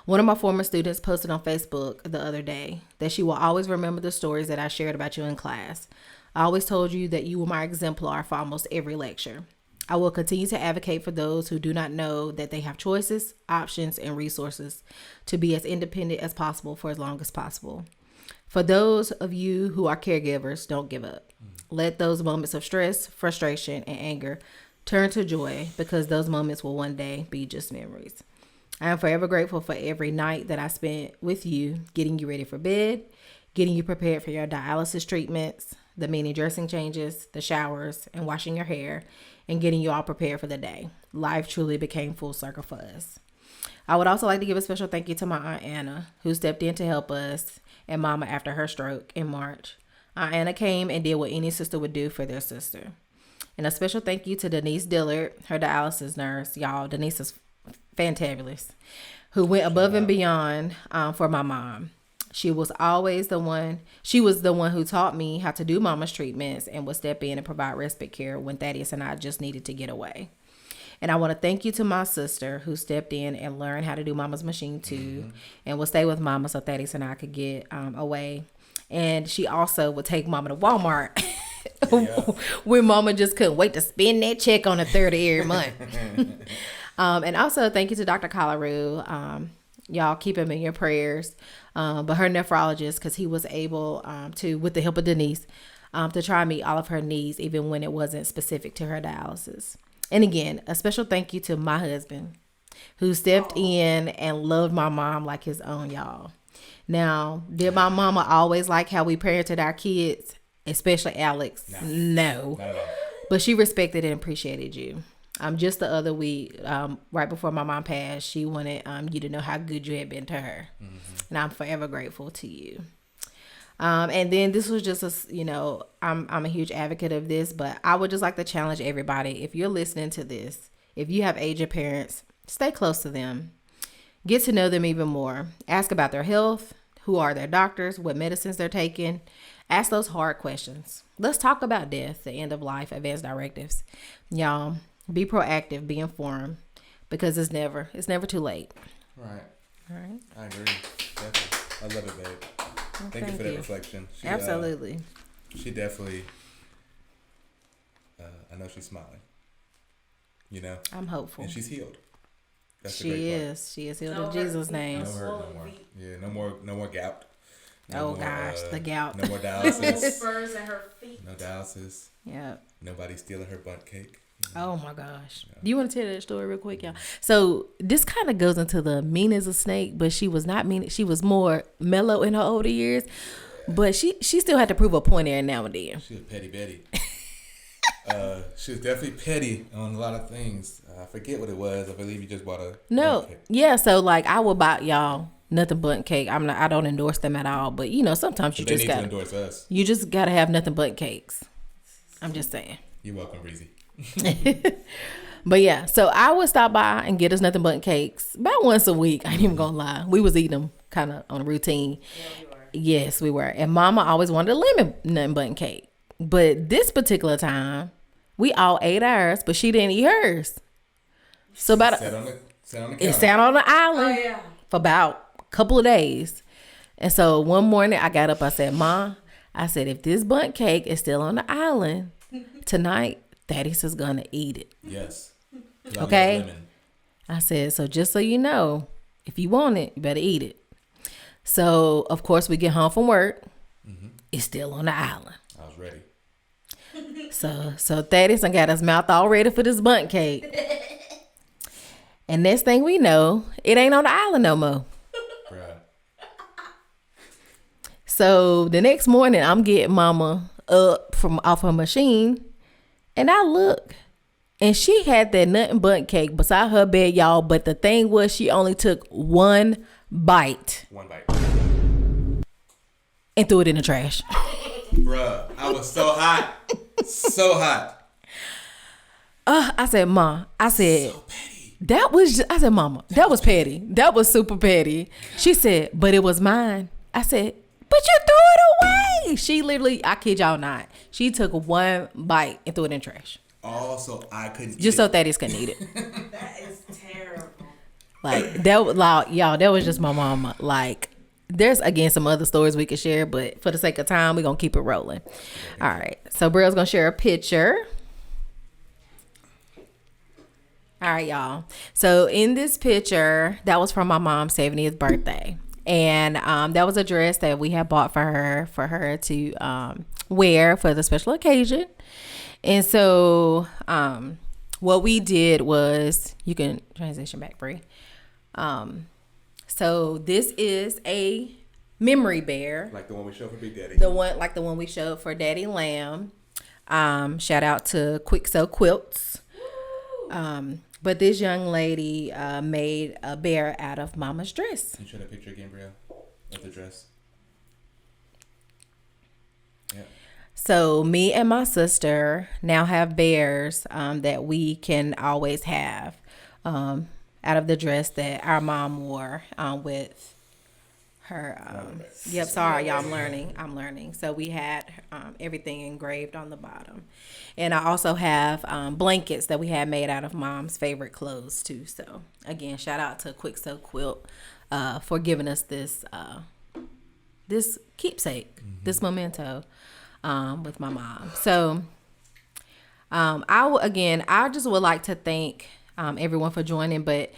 S2: One of my former students posted on Facebook the other day that she will always remember the stories that I shared about you in class. I always told you that you were my exemplar for almost every lecture. I will continue to advocate for those who do not know that they have choices, options, and resources to be as independent as possible for as long as possible. For those of you who are caregivers, don't give up. Let those moments of stress, frustration, and anger turn to joy, because those moments will one day be just memories. I am forever grateful for every night that I spent with you, getting you ready for bed, getting you prepared for your dialysis treatments, the many dressing changes, the showers, and washing your hair, and getting you all prepared for the day. Life truly became full circle for us. I would also like to give a special thank you to my Aunt Anna, who stepped in to help us and Mama after her stroke in March. Aunt Anna came and did what any sister would do for their sister. And a special thank you to Denise Dillard, her dialysis nurse. Y'all, Denise is fantabulous, who went above and beyond for my mom. She was the one who taught me how to do Mama's treatments and would step in and provide respite care when Thaddeus and I just needed to get away. And I want to thank you to my sister who stepped in and learned how to do Mama's machine too, and would stay with Mama so Thaddeus and I could get away. And she also would take Mama to Walmart when Mama just couldn't wait to spend that check on the 3rd of every month. And also thank you to Dr. Collaroo. Y'all keep him in your prayers. But her nephrologist, because he was able to, with the help of Denise, to try and meet all of her needs, even when it wasn't specific to her dialysis. And again, a special thank you to my husband, who stepped in and loved my mom like his own, y'all. Now, did my mama always like how we parented our kids, especially Alex? No. Not at all. But she respected and appreciated you. Just the other week, right before my mom passed, she wanted you to know how good you had been to her. Mm-hmm. And I'm forever grateful to you. And then this was just I'm a huge advocate of this, but I would just like to challenge everybody. If you're listening to this, if you have aged parents, stay close to them. Get to know them even more. Ask about their health. Who are their doctors? What medicines they're taking? Ask those hard questions. Let's talk about death, the end of life, advanced directives. Y'all, be proactive, be informed, because it's never too late.
S1: Right.
S2: All right.
S1: I agree. Definitely. I love it, babe.
S2: Well,
S1: thank you for that reflection.
S2: Absolutely.
S1: She definitely, I know she's smiling. You know?
S2: I'm hopeful.
S1: And she's healed. That's
S2: she is. She is healed in Jesus' name.
S1: No hurt no more. Yeah, no more gout.
S2: No more, gosh, the gout.
S1: No more dialysis.
S5: Spurs in her feet.
S1: No dialysis.
S2: Yep.
S1: Nobody stealing her butt cake.
S2: Oh my gosh. Yeah. Do you want to tell that story real quick, y'all? So this kind of goes into the mean as a snake, but she was not mean. She was more mellow in her older years, but she still had to prove a point every now and then.
S1: She was petty Betty. She was definitely petty on a lot of things. I forget what it was. I believe you just bought a cake.
S2: Yeah. So like I would buy y'all nothing but cake. I don't endorse them at all, but sometimes you
S1: but
S2: just got to
S1: endorse us.
S2: You just gotta have nothing but cakes. I'm just saying.
S1: You're welcome, Breezy.
S2: But yeah, so I would stop by and get us nothing but cakes about once a week. I ain't even gonna lie. We was eating them kind of on a routine. Yeah, we were. Yes, we were. And Mama always wanted a lemon nothing but cake. But this particular time, we all ate ours, but she didn't eat hers. So about it sat on the island for about a couple of days. And so one morning I got up, I said, Ma, I said, if this bundt cake is still on the island tonight, Thaddeus is gonna eat it.
S1: Yes.
S2: Okay. I said, so just so you know, if you want it, you better eat it. So of course we get home from work. Mm-hmm. It's still on the island.
S1: I was ready.
S2: So Thaddeus done got his mouth all ready for this bundt cake. And next thing we know, it ain't on the island no more.
S1: Bruh.
S2: So the next morning, I'm getting Mama up from off her machine, and I look, and she had that nothing but cake beside her bed, y'all. But the thing was, she only took one bite.
S1: One bite.
S2: And threw it in the trash.
S1: Bruh, I was so hot. So hot.
S2: I said, Ma, I said,
S1: so petty.
S2: I said, Mama, that was petty. That was super petty. She said, but it was mine. I said, but you threw it away. She literally, I kid y'all not, she took one bite and threw it in the trash.
S1: Oh, so I couldn't
S2: just so Thaddeus couldn't eat it.
S5: That is terrible.
S2: Like, y'all, that was just my mama. Like, there's, again, some other stories we could share, but for the sake of time, we're going to keep it rolling. All right. So, Brill's going to share a picture. All right, y'all. So, in this picture, that was from my mom's 70th birthday. And that was a dress that we had bought for her to wear for the special occasion. And so, what we did was, you can transition back, Bree. So this is a memory bear.
S1: Like the one we showed for Big Daddy.
S2: The one we showed for Daddy Lamb. Shout out to Quick Sew Quilts. But this young lady made a bear out of Mama's dress.
S1: Can you show that picture again, Bria, of the dress? Yeah.
S2: So me and my sister now have bears that we can always have out of the dress that our mom wore with her. Yep, sorry, y'all. I'm learning. So we had everything engraved on the bottom. And I also have blankets that we had made out of Mom's favorite clothes too. So again, shout out to Quick Sew Quilt for giving us this this keepsake, this memento with my mom. So I just would like to thank everyone for joining, but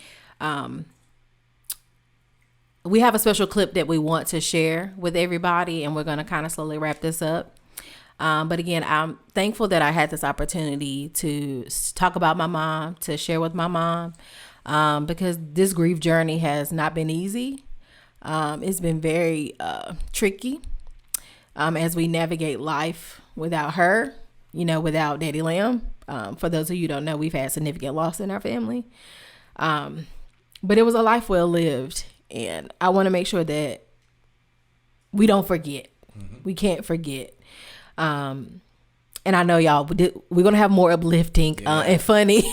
S2: we have a special clip that we want to share with everybody, and we're going to kind of slowly wrap this up. But again, I'm thankful that I had this opportunity to talk about my mom, to share with my mom, because this grief journey has not been easy. It's been very tricky as we navigate life without her, without Daddy Lamb. For those of you who don't know, we've had significant loss in our family. But it was a life well lived. And I want to make sure that we don't forget. We can't forget. And I know y'all, we're going to have more uplifting and funny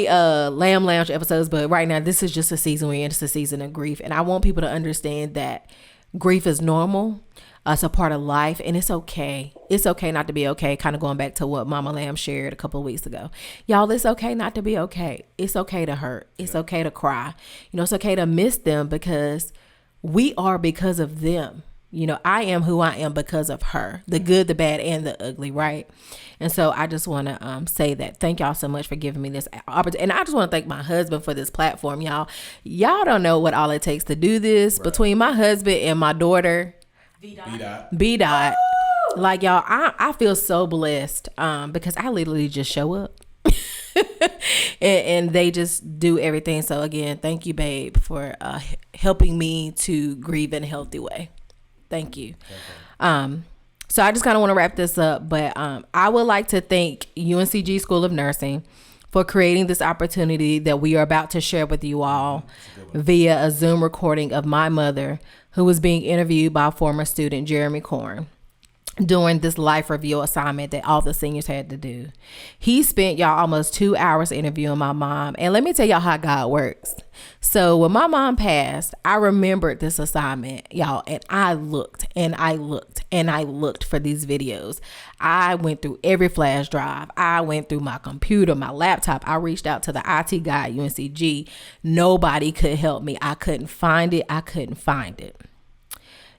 S2: Lamb Lounge episodes. But right now, this is just a season we're in. It's a season of grief. And I want people to understand that grief is normal. It's a part of life, and it's okay. It's okay not to be okay. Kind of going back to what Mama Lamb shared a couple of weeks ago. Y'all, it's okay not to be okay. It's okay to hurt. It's okay to cry. It's okay to miss them because we are because of them. I am who I am because of her, the good, the bad, and the ugly, right? And so I just want to say that. Thank y'all so much for giving me this opportunity. And I just want to thank my husband for this platform, y'all. Y'all don't know what all it takes to do this. Right. Between my husband and my daughter, B-Dot. Like, y'all, I feel so blessed because I literally just show up. and they just do everything. So again, thank you, babe, for helping me to grieve in a healthy way. Thank you. So I just kind of want to wrap this up, but I would like to thank UNCG School of Nursing for creating this opportunity that we are about to share with you all via a Zoom recording of my mother, who was being interviewed by former student Jeremy Corn during this life review assignment that all the seniors had to do. He spent, y'all, almost 2 hours interviewing my mom. And let me tell y'all how God works. So when my mom passed, I remembered this assignment, y'all, and I looked and I looked and I looked for these videos. I went through every flash drive. I went through my computer, my laptop. I reached out to the IT guy at UNCG. Nobody could help me. I couldn't find it.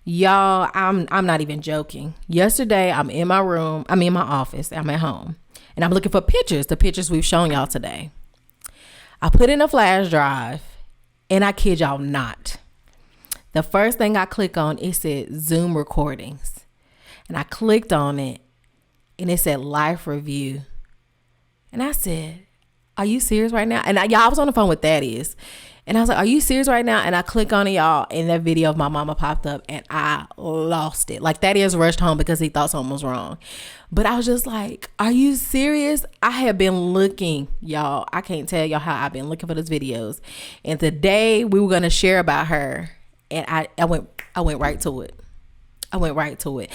S2: Y'all, I'm not even joking. Yesterday, I'm in my room. I'm in my office. I'm at home. And I'm looking for pictures, the pictures we've shown y'all today. I put in a flash drive, and I kid y'all not. The first thing I click on, it said Zoom recordings. And I clicked on it, and it said life review. And I said, are you serious right now? And y'all, I was on the phone with Thaddeus. And I was like, are you serious right now? And I click on it, y'all, and that video of my mama popped up, and I lost it. Like, Thaddeus rushed home because he thought something was wrong. But I was just like, are you serious? I have been looking, y'all. I can't tell y'all how I've been looking for those videos. And today we were going to share about her, and I went right to it. I went right to it.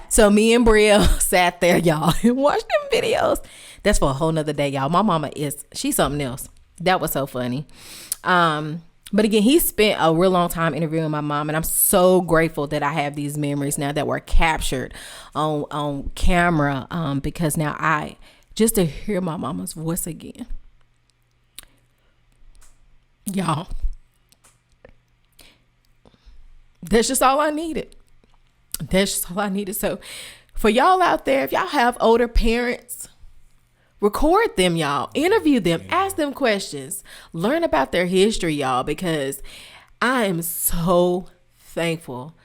S2: So me and Bria sat there, y'all, and watched them videos. That's for a whole nother day, y'all. My mama she's something else. That was so funny. But again, he spent a real long time interviewing my mom, and I'm so grateful that I have these memories now that were captured on camera, because now just to hear my mama's voice again, y'all, that's just all I needed. So for y'all out there, if y'all have older parents, record them, y'all. Interview them. Ask them questions. Learn about their history, y'all, because I am so thankful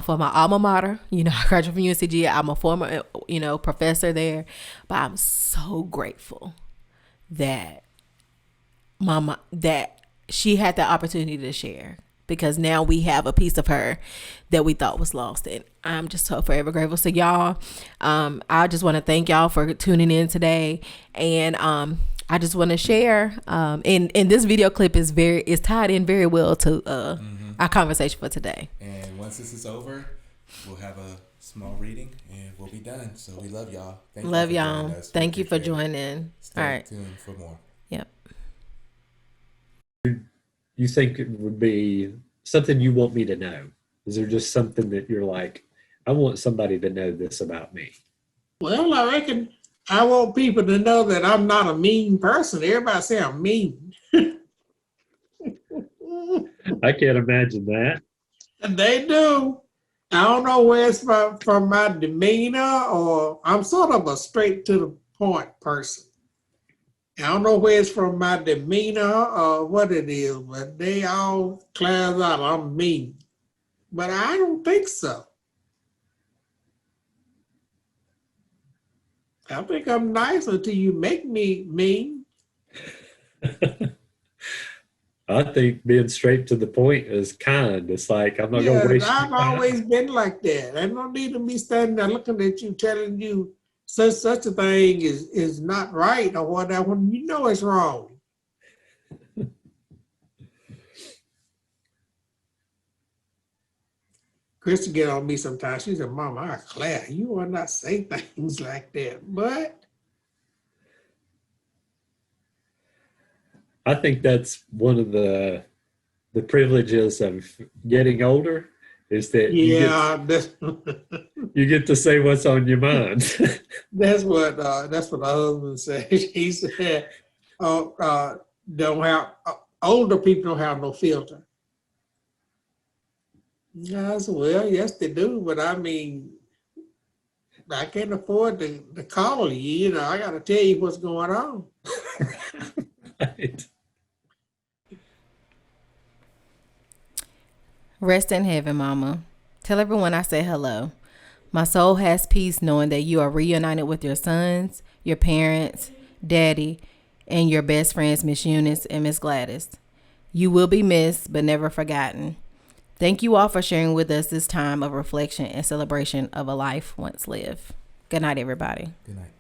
S2: for my alma mater. I graduated from UNCG. I'm a former, professor there. But I'm so grateful that that she had the opportunity to share, because now we have a piece of her that we thought was lost. And I'm just so forever grateful. So y'all, I just want to thank y'all for tuning in today. And I just want to share. And this video clip is tied in very well to our conversation for today.
S1: And once this is over, we'll have a small reading and we'll be done. So we love y'all.
S2: Love y'all. Thank you for joining.
S1: Stay
S2: All right.
S1: tuned for more.
S2: Yep.
S7: You think it would be something you want me to know? Is there just something that you're like, I want somebody to know this about me?
S3: Well, I reckon I want people to know that I'm not a mean person. Everybody say I'm mean.
S7: I can't imagine that.
S3: And they do. I don't know where it's from my demeanor, or I'm sort of a straight to the point person. I don't know where it's from my demeanor or what it is, but they all class out I'm mean. But I don't think so. I think I'm nice until you make me mean.
S7: I think being straight to the point is kind. It's like, I'm not going to waste
S3: I've
S7: your time.
S3: always been like that. I don't need to be standing there looking at you, telling you such a thing is not right or whatever. When you know it's wrong. Krista get on me sometimes. She said, Mama, Claire, you will not say things like that. But
S7: I think that's one of the privileges of getting older is that you get to say what's on your mind.
S3: that's what the husband said. He said, older people don't have no filter. I said, well, yes, they do, but I mean, I can't afford to call you. You know, I got to tell you what's going on.
S7: Right.
S2: Rest in heaven, Mama. Tell everyone I say hello. My soul has peace knowing that you are reunited with your sons, your parents, Daddy, and your best friends, Miss Eunice and Miss Gladys. You will be missed, but never forgotten. Thank you all for sharing with us this time of reflection and celebration of a life once lived. Good night, everybody.
S1: Good night.